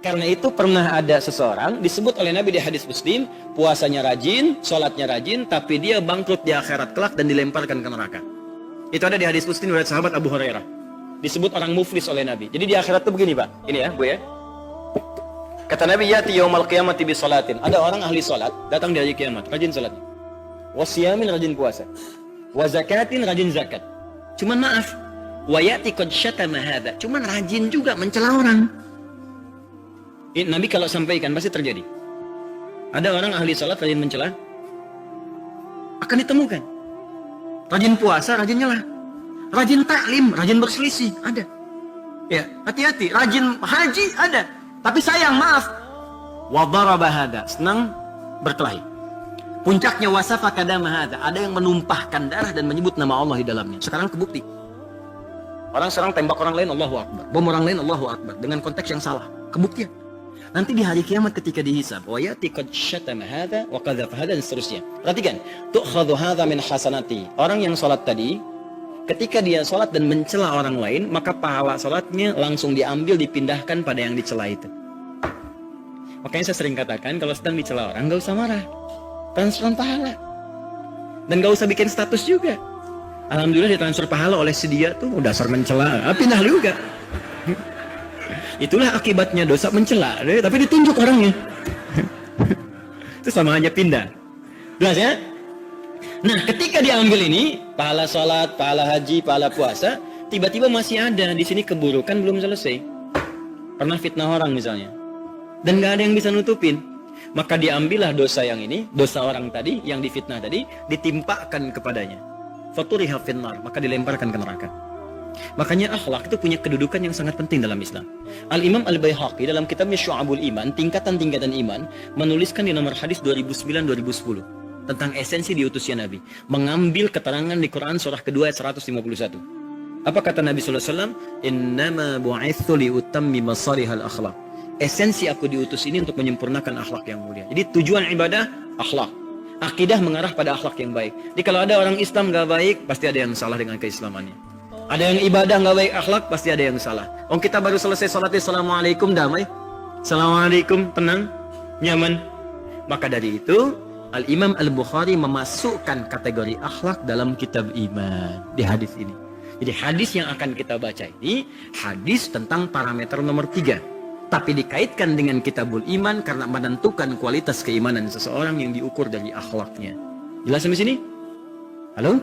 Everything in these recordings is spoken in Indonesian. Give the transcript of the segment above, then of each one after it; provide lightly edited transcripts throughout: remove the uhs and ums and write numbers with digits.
Karena itu pernah ada seseorang disebut oleh Nabi di hadis Muslim, puasanya rajin, sholatnya rajin, tapi dia bangkrut di akhirat kelak dan dilemparkan ke neraka. Itu ada di hadis Muslim dari sahabat Abu Hurairah. Disebut orang muflis oleh Nabi. Jadi di akhirat itu begini, Pak. Ini ya, Bu ya. Kata Nabi, yati yaumal qiyamati bi salatin. Ada orang ahli salat datang di hari kiamat, rajin salatnya. Wasiyamin, rajin puasa. Wa zakatin, rajin zakat. Cuman maaf, wa yati qad syatama hadza. Cuman rajin juga mencela orang. Ini Nabi kalau sampaikan pasti terjadi. Ada orang ahli salat rajin mencela, akan ditemukan. Rajin puasa, rajin nyela. Rajin taklim, rajin berselisih, ada. Ya, hati-hati. Rajin haji, ada. Tapi sayang, maaf. Wa daraba hada, senang berkelahi. Puncaknya wasafa kadama hada, ada yang menumpahkan darah dan menyebut nama Allah di dalamnya. Sekarang kebukti. Orang serang tembak orang lain, Allahu Akbar. Bom orang lain, Allahu Akbar. Dengan konteks yang salah. Kebuktian. Nanti di hari kiamat ketika dihisab, wa yati qad syatama hadza wa qadhafa hadza dan seterusnya. Perhatikan, tu'khadhu hadza min hasanati. Orang yang salat tadi, ketika dia salat dan mencela orang lain, maka pahala salatnya langsung diambil dipindahkan pada yang dicela itu. Makanya saya sering katakan kalau sedang dicela orang enggak usah marah. Transferan pahala. Dan enggak usah bikin status juga. Alhamdulillah ditransfer pahala oleh si dia tuh dasar mencela, pindah juga. Itulah akibatnya dosa mencela, tapi ditunjuk orangnya. Itu sama aja pindah. Jelas ya? Nah, ketika diambil ini, pahala sholat, pahala haji, pahala puasa, tiba-tiba masih ada di sini keburukan belum selesai. Pernah fitnah orang misalnya. Dan gak ada yang bisa nutupin. Maka diambillah dosa yang ini, dosa orang tadi, yang difitnah tadi, ditimpakan kepadanya. Faturiha finnar, maka dilemparkan ke neraka. Makanya akhlak itu punya kedudukan yang sangat penting dalam Islam. Al-Imam Al-Baihaqi dalam kitabnya Syu'abul Iman, tingkatan-tingkatan iman, menuliskan di nomor hadis 2009-2010 tentang esensi diutusnya Nabi. Mengambil keterangan di Quran surah kedua ayat 151. Apa kata Nabi SAW? Innama bu'ithu liutammi masarihal akhlak. Esensi aku diutus ini untuk menyempurnakan akhlak yang mulia. Jadi tujuan ibadah, akhlak. Akidah mengarah pada akhlak yang baik. Jadi kalau ada orang Islam gak baik, pasti ada yang salah dengan keislamannya. Ada yang ibadah nggak baik akhlak, pasti ada yang salah. Oh, kita baru selesai sholat, assalamualaikum, damai. Assalamualaikum, tenang, nyaman. Maka dari itu, Al-Imam Al-Bukhari memasukkan kategori akhlak dalam kitab iman di hadis ini. Jadi hadis yang akan kita baca ini, hadis tentang parameter nomor 3. Tapi dikaitkan dengan kitabul iman karena menentukan kualitas keimanan seseorang yang diukur dari akhlaknya. Jelas sampai sini? Halo?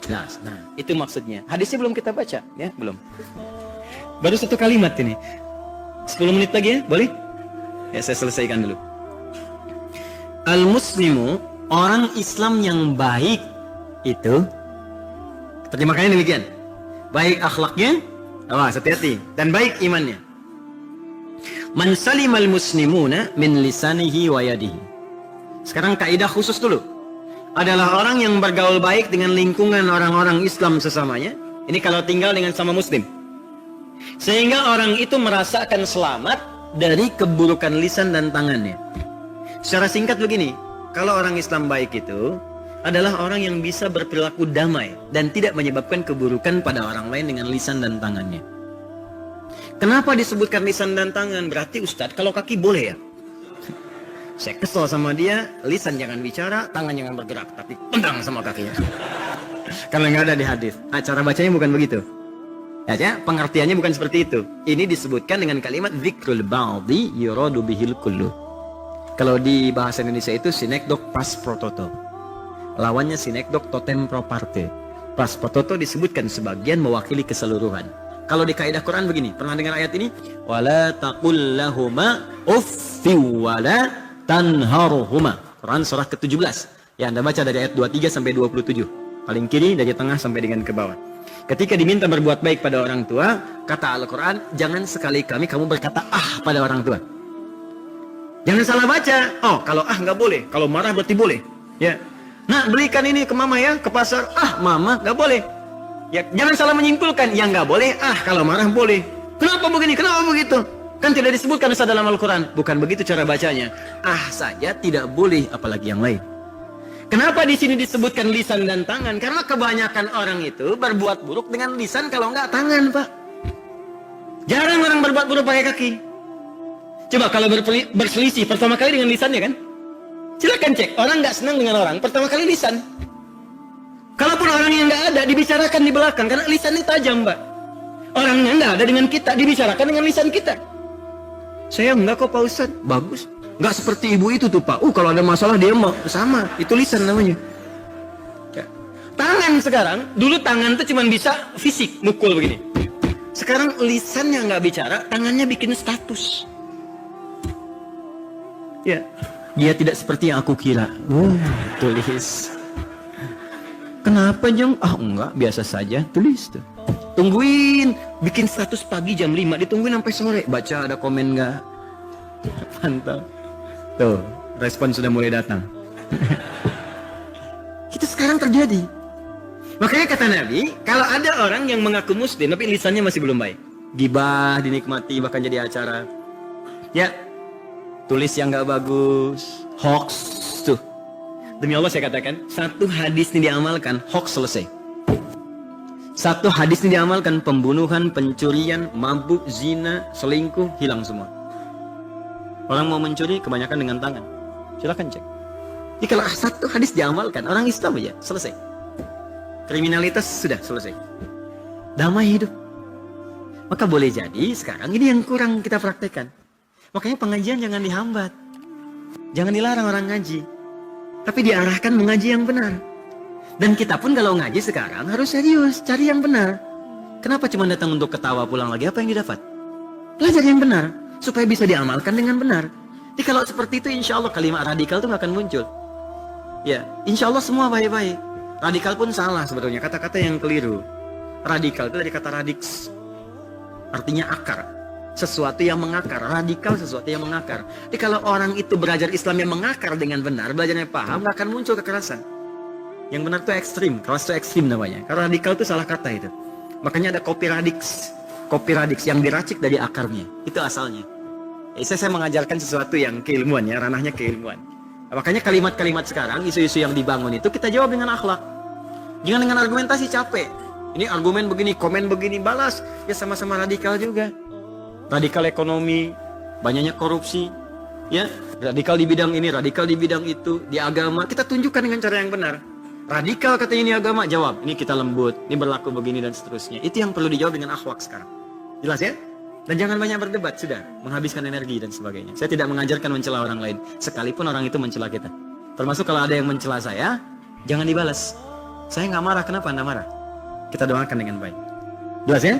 Jelas. Nah, itu maksudnya. Hadisnya belum kita baca, ya? Belum. Baru satu kalimat ini. 10 menit lagi ya? Boleh? Ya, saya selesaikan dulu. Al-Muslimu, orang Islam yang baik itu, terjemahkannya demikian. Baik akhlaknya, awas, hati-hati. Dan baik imannya. Man salimal muslimuna min lisanihi wa yadihi. Sekarang kaidah khusus dulu. Adalah orang yang bergaul baik dengan lingkungan orang-orang Islam sesamanya. Ini kalau tinggal dengan sama Muslim. Sehingga orang itu merasakan selamat dari keburukan lisan dan tangannya. Secara singkat begini, kalau orang Islam baik itu adalah orang yang bisa berperilaku damai dan tidak menyebabkan keburukan pada orang lain dengan lisan dan tangannya. Kenapa disebutkan lisan dan tangan? Berarti Ustadz, kalau kaki boleh ya? Saya kesel sama dia, lisan jangan bicara, tangan jangan bergerak, tapi tendang sama kakinya. Karena nggak ada di hadis. Nah, cara bacanya bukan begitu. Ya, pengertiannya bukan seperti itu. Ini disebutkan dengan kalimat dzikrul ba'di yuradu bihil kullu. Kalau di bahasa Indonesia itu sinekdok pas prototo. Lawannya sinekdok totem pro parte. Pas prototo disebutkan sebagian mewakili keseluruhan. Kalau di kaidah Quran begini, pernah dengar ayat ini? Wala taqul lahuma uffi wala tanharuhuma. Quran surah ke-17. Ya, Anda baca dari ayat 23 sampai 27. Paling kiri dari tengah sampai dengan ke bawah. Ketika diminta berbuat baik pada orang tua, kata Al-Quran, jangan sekali-kali kamu berkata ah pada orang tua. Jangan salah baca. Oh, kalau ah nggak boleh. Kalau marah berarti boleh. Ya. Nah, belikan ini ke mama ya, ke pasar. Ah, mama nggak boleh. Ya, jangan salah menyimpulkan. Yang nggak boleh, ah kalau marah boleh. Kenapa begini? Kenapa begitu? Kan tidak disebutkan dalam Al-Quran. Bukan begitu cara bacanya. Ah saja tidak boleh, apalagi yang lain. Kenapa di sini disebutkan lisan dan tangan? Karena kebanyakan orang itu berbuat buruk dengan lisan, kalau enggak tangan, Pak. Jarang orang berbuat buruk pakai kaki. Coba kalau berselisih pertama kali dengan lisannya kan? Silakan cek. Orang nggak senang dengan orang, pertama kali lisan. Kalaupun orang yang nggak ada, dibicarakan di belakang, karena lisannya tajam, Mbak. Orangnya nggak ada dengan kita, dibicarakan dengan lisan kita. Saya enggak kok Pak Ustadz, bagus. Nggak seperti ibu itu tuh Pak. Kalau ada masalah dia mau sama, itu lisan namanya. Ya. Tangan sekarang, dulu tangan tuh cuma bisa fisik, mukul begini. Sekarang lisannya nggak bicara, tangannya bikin status. Ya, dia tidak seperti yang aku kira. Tulis. Kenapa Jong? Enggak, biasa saja. Tulis tuh. Tungguin, bikin status pagi jam 5, ditungguin sampai sore. Baca ada komen nggak? Mantap. Tuh, respon sudah mulai datang. Itu sekarang terjadi. Makanya kata Nabi, kalau ada orang yang mengaku muslim tapi lisannya masih belum baik, gibah dinikmati bahkan jadi acara, ya tulis yang nggak bagus, hoax tuh. Demi Allah saya katakan, satu hadis ini diamalkan, hoax selesai. Satu hadis ini diamalkan, pembunuhan, pencurian, mabuk, zina, selingkuh, hilang semua. Orang mau mencuri kebanyakan dengan tangan. Silakan cek. Jadi kalau satu hadis diamalkan, orang Islam aja selesai. Kriminalitas sudah selesai. Damai hidup. Maka boleh jadi sekarang ini yang kurang kita praktekkan. Makanya pengajian jangan dihambat. Jangan dilarang orang ngaji. Tapi diarahkan mengaji yang benar. Dan kita pun kalau ngaji sekarang harus serius, cari yang benar. Kenapa cuma datang untuk ketawa pulang lagi? Apa yang didapat? Belajar yang benar, supaya bisa diamalkan dengan benar. Jadi kalau seperti itu insya Allah kalimat radikal itu gak akan muncul. Ya, insya Allah semua baik-baik. Radikal pun salah sebetulnya, kata-kata yang keliru. Radikal itu dari kata radix, artinya akar. Sesuatu yang mengakar, radikal sesuatu yang mengakar. Jadi kalau orang itu belajar Islam yang mengakar dengan benar, belajarnya paham, gak akan muncul kekerasan. Yang benar itu ekstrim, keras itu ekstrim namanya. Karena radikal itu salah kata itu. Makanya ada kopi radix yang diracik dari akarnya. Itu asalnya. Saya mengajarkan sesuatu yang keilmuan ya, ranahnya keilmuan. Makanya kalimat-kalimat sekarang, isu-isu yang dibangun itu kita jawab dengan akhlak. Jangan dengan argumentasi capek. Ini argumen begini, komen begini, balas. Ya sama-sama radikal juga. Radikal ekonomi, banyaknya korupsi, ya radikal di bidang ini, radikal di bidang itu, di agama kita tunjukkan dengan cara yang benar. Radikal katanya ini agama, jawab ini kita lembut, ini berlaku begini dan seterusnya. Itu yang perlu dijawab dengan akhlak sekarang. Jelas ya? Dan jangan banyak berdebat, sudah menghabiskan energi dan sebagainya. Saya tidak mengajarkan mencela orang lain, sekalipun orang itu mencela kita. Termasuk kalau ada yang mencela saya, jangan dibalas. Saya nggak marah, kenapa Anda marah? Kita doakan dengan baik. Jelas ya?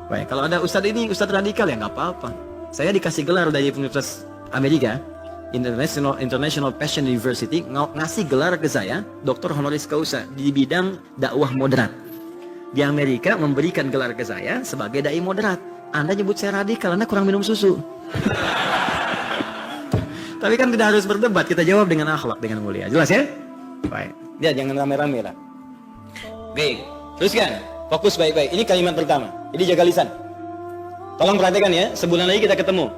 Baik, kalau ada ustadz ini, ustadz radikal ya nggak apa-apa. Saya dikasih gelar dari Universitas Amerika, International Passion University, ngasih gelar ke saya, Dr. Honoris Causa di bidang dakwah moderat. Di Amerika memberikan gelar ke saya sebagai dai moderat. Anda nyebut saya radikal, Anda kurang minum susu. Tapi kan tidak harus berdebat, kita jawab dengan akhlak, dengan mulia. Jelas ya? Baik, ya jangan rame-rame lah. Baik, teruskan. Fokus baik-baik. Ini kalimat pertama. Jadi jaga lisan. Tolong perhatikan ya. Sebulan lagi kita ketemu.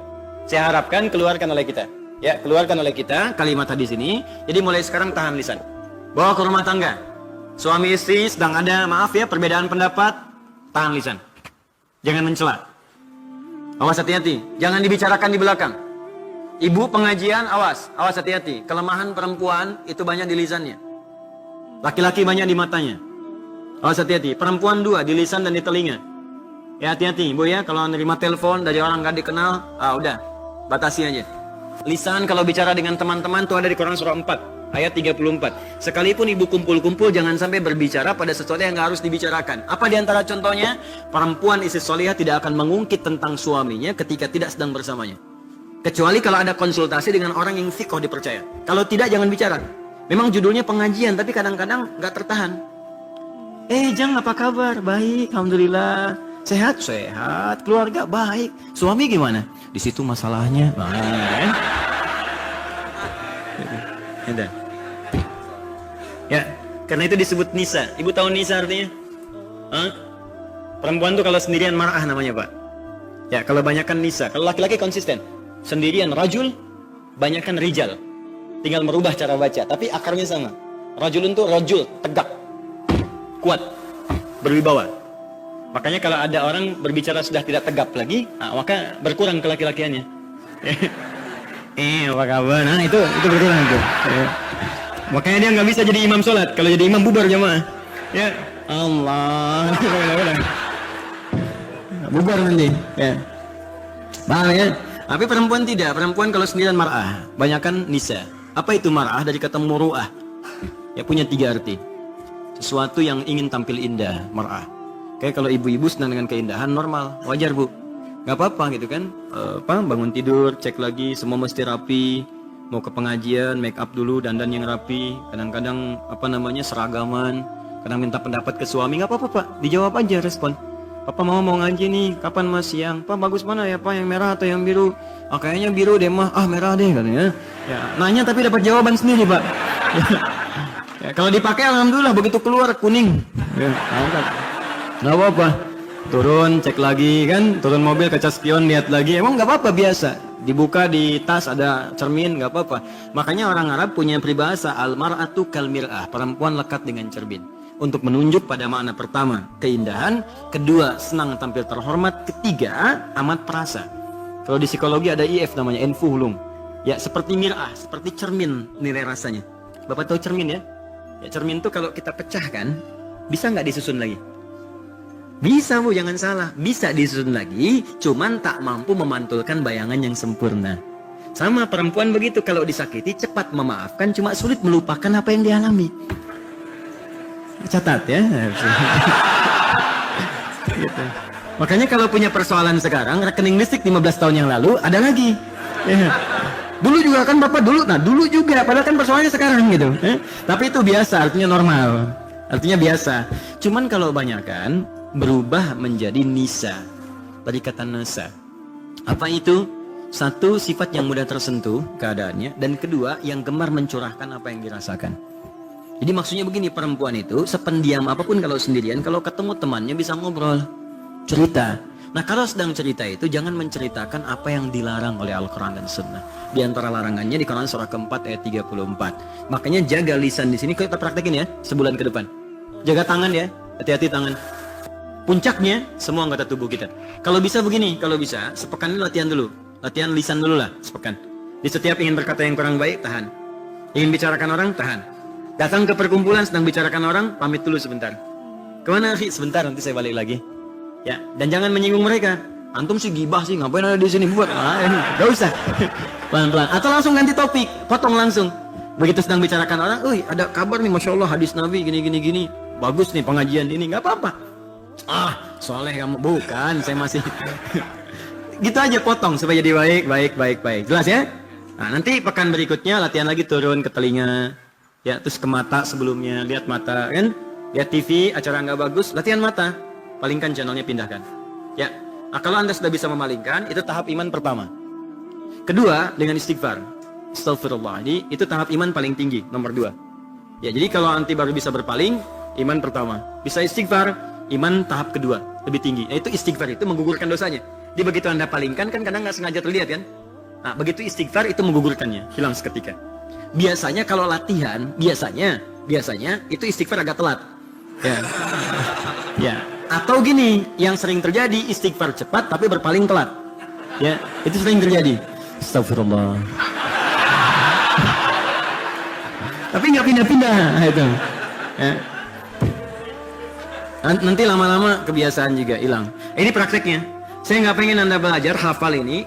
Saya harapkan keluarkan oleh kita. Ya, keluarkan oleh kita kalimat hadis ini. Jadi mulai sekarang tahan lisan. Bawa ke rumah tangga. Suami istri sedang ada, maaf ya, perbedaan pendapat. Tahan lisan. Jangan mencela. Awas hati-hati. Jangan dibicarakan di belakang. Ibu pengajian, awas. Awas hati-hati. Kelemahan perempuan itu banyak di lisannya. Laki-laki banyak di matanya. Awas hati-hati, perempuan dua, di lisan dan di telinga. Ya hati-hati, Bu ya, kalau nerima telepon dari orang gak dikenal, udah, batasi aja. Lisan kalau bicara dengan teman-teman tuh ada di Quran surah 4, ayat 34. Sekalipun ibu kumpul-kumpul, jangan sampai berbicara pada sesuatu yang gak harus dibicarakan. Apa diantara contohnya? Perempuan istri solihah tidak akan mengungkit tentang suaminya ketika tidak sedang bersamanya. Kecuali kalau ada konsultasi dengan orang yang thiqah dipercaya. Kalau tidak, jangan bicara. Memang judulnya pengajian, tapi kadang-kadang gak tertahan. Jang apa kabar? Baik, alhamdulillah. Sehat? Sehat. Keluarga? Baik. Suami gimana? Di situ masalahnya. Ya, karena itu disebut nisa. Ibu tahu nisa artinya? Perempuan tuh kalau sendirian marah namanya Pak. Ya, kalau banyakan nisa. Kalau laki-laki konsisten. Sendirian rajul, banyakan rijal. Tinggal merubah cara baca, tapi akarnya sama. Rajulun tuh rajul, tegak. Kuat, berwibawa. Makanya kalau ada orang berbicara sudah tidak tegap lagi, maka berkurang kelaki-lakiannya. Apa kabar? Nah itu betulan itu. Ya. Makanya dia nggak bisa jadi imam sholat. Kalau jadi imam bubar jamaah. Ya Allah. Bubar nanti. Ya. Paham ya? Tapi perempuan tidak. Perempuan kalau sendirian mar'ah. Banyakan nisa. Apa itu mar'ah? Dari kata muru'ah. Ya punya 3 arti. Sesuatu yang ingin tampil indah, mar'ah. Kayak kalau ibu-ibu senang dengan keindahan, normal, wajar bu. Gak apa-apa gitu kan. Bangun tidur, cek lagi, semua mesti rapi. Mau ke pengajian, make up dulu, dandan yang rapi. Kadang-kadang seragaman. Kadang minta pendapat ke suami, gak apa-apa pak. Dijawab aja respon. Papa mau ngaji nih, kapan mas? Siang. Pak bagus mana ya pak, yang merah atau yang biru? Kayaknya biru deh mah, merah deh katanya. Ya, nanya tapi dapat jawaban sendiri pak. Ya, kalau dipakai alhamdulillah, begitu keluar kuning. Ya, nggak apa-apa. Turun, cek lagi kan, turun mobil kaca spion, lihat lagi. Emang nggak apa-apa biasa. Dibuka di tas ada cermin, nggak apa-apa. Makanya orang Arab punya peribahasa al-mar'atu kal mir'ah, perempuan lekat dengan cermin. Untuk menunjuk pada makna pertama, keindahan. Kedua, senang tampil terhormat. Ketiga, amat perasa. Kalau di psikologi ada IF namanya, enfuhlung. Ya, seperti mir'ah, seperti cermin nilai rasanya. Bapak tahu cermin ya? Ya, cermin tuh kalau kita pecahkan, bisa nggak disusun lagi? Bisa bu, jangan salah. Bisa disusun lagi, cuman tak mampu memantulkan bayangan yang sempurna. Sama perempuan begitu, kalau disakiti cepat memaafkan, cuma sulit melupakan apa yang dialami. Catat ya. Gitu. Makanya kalau punya persoalan sekarang, rekening listrik 15 tahun yang lalu ada lagi. Ya. Dulu juga kan bapak dulu, dulu juga, padahal kan persoalannya sekarang gitu. Tapi itu biasa, artinya normal, artinya biasa. Cuman kalau banyak kan berubah menjadi nisa, dari kata nasa. Apa itu? Satu, sifat yang mudah tersentuh keadaannya, dan kedua, yang gemar mencurahkan apa yang dirasakan. Jadi maksudnya begini, perempuan itu sependiam apapun kalau sendirian, kalau ketemu temannya bisa ngobrol, cerita. Nah kalau sedang cerita itu jangan menceritakan apa yang dilarang oleh Al-Quran dan Sunnah. Di antara larangannya di Quran surah keempat ayat 34. Makanya jaga lisan di sini, kita praktekin ya sebulan ke depan. Jaga tangan ya, hati-hati tangan. Puncaknya semua anggota tubuh kita. Kalau bisa begini, kalau bisa sepekan ini latihan dulu. Latihan lisan dulu lah sepekan. Di setiap ingin berkata yang kurang baik, tahan. Ingin bicarakan orang, tahan. Datang ke perkumpulan sedang bicarakan orang, pamit dulu sebentar. Kemana sih? Sebentar, nanti saya balik lagi. Ya, dan jangan menyinggung mereka. Antum sih gibah sih, ngapain ada di sini buat? Gak usah. Pelan-pelan. Atau langsung ganti topik, potong langsung. Begitu sedang bicarakan orang, ada kabar nih, masya Allah hadis Nabi gini. Bagus nih pengajian ini, nggak apa-apa. Soleh kamu, bukan? Saya masih. Gitu aja potong supaya jadi baik. Jelas ya? Nah, nanti pekan berikutnya latihan lagi, turun ke telinga. Ya, terus ke mata sebelumnya, lihat mata kan, lihat TV, acara nggak bagus, latihan mata, palingkan channelnya, pindahkan. Ya, nah, kalau anda sudah bisa memalingkan, itu tahap iman pertama. Kedua, dengan istighfar, astagfirullah, itu tahap iman paling tinggi, nomor 2. Ya, jadi kalau anti baru bisa berpaling, iman pertama. Bisa istighfar, iman tahap kedua, lebih tinggi. Yaitu istighfar itu menggugurkan dosanya. Jadi begitu anda palingkan, kan kadang nggak sengaja terlihat kan. Nah, begitu istighfar itu menggugurkannya, hilang seketika. Biasanya kalau latihan, biasanya itu istighfar agak telat. Ya. Ya. Atau gini, yang sering terjadi istighfar cepat tapi berpaling telat. Ya, itu sering terjadi. Astagfirullah. Tapi nggak pindah-pindah itu. Ya. Nanti lama-lama kebiasaan juga hilang. Ini prakteknya. Saya nggak pengen anda belajar hafal ini.